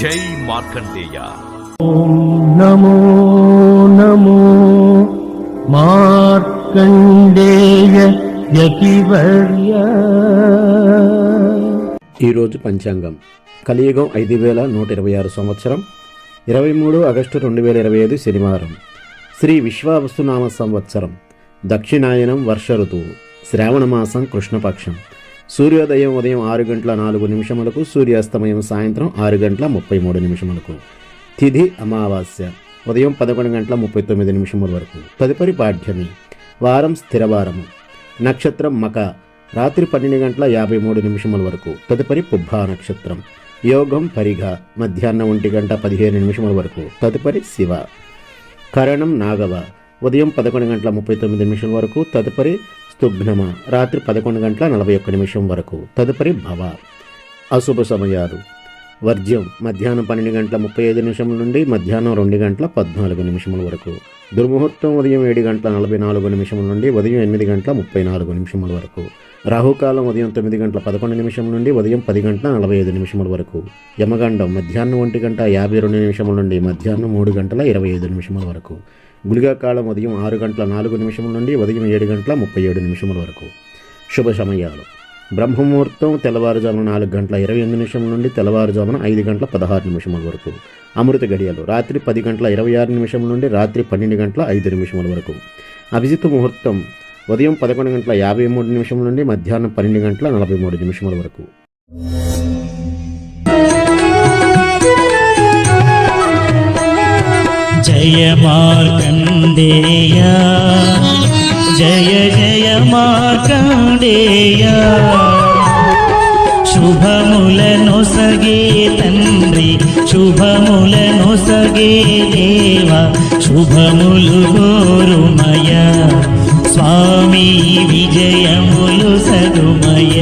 జై మార్కండేయ. నమో నమో మార్కండేయ యతివర్య. ఈరోజు పంచాంగం కలియుగం 5126 సంవత్సరం 23 ఆగస్టు 2025 శనివారం. శ్రీ విశ్వావసునామ సంవత్సరం. దక్షిణాయనం వర్ష ఋతువు. శ్రావణమాసం కృష్ణపక్షం. సూర్యోదయం ఉదయం 6:04 సూర్యాస్తమయం సాయంత్రం 6:33 తిథి అమావాస్య ఉదయం 11:39 వరకు. తదుపరి పాఠ్యమి. వారం స్థిరవారము. నక్షత్రం మక రాత్రి 12:53 వరకు. తదుపరి పుబ్బా నక్షత్రం. యోగం పరిఘ మధ్యాహ్నం 1:15 వరకు. తదుపరి శివ. కరణం నాగవ ఉదయం 11:39 వరకు. తదుపరి స్తుఘ్నమ రాత్రి 11:41 వరకు. తదుపరి భవ. అశుభ సమయాలు. వర్జ్యం మధ్యాహ్నం 12:35 నుండి మధ్యాహ్నం 2:14 వరకు. దుర్ముహూర్తం ఉదయం 7:44 నుండి ఉదయం 8:34 వరకు. రాహుకాలం ఉదయం 9:11 నుండి ఉదయం 10:45 వరకు. యమగండం మధ్యాహ్నం 1:52 నుండి మధ్యాహ్నం 3:25 వరకు. గుళికాకాలం ఉదయం 6:04 నుండి ఉదయం 7:37 వరకు. శుభ సమయాలు. బ్రహ్మముహూర్తం తెల్లవారుజామున 4:28 నుండి తెల్లవారుజామున 5:16 వరకు. అమృత గడియలు రాత్రి 10:26 నుండి రాత్రి 12:05 వరకు. అభిజిత్ ముహూర్తం ఉదయం 11:53 నుండి మధ్యాహ్నం 12:43 వరకు. జయ మార్కండేయ జయ జయ మార్కండేయ. శుభములను సగే తండ్రి శుభములను సగే దేవ శుభములు గోరుమయ స్వామి విజయములు సగుమయ.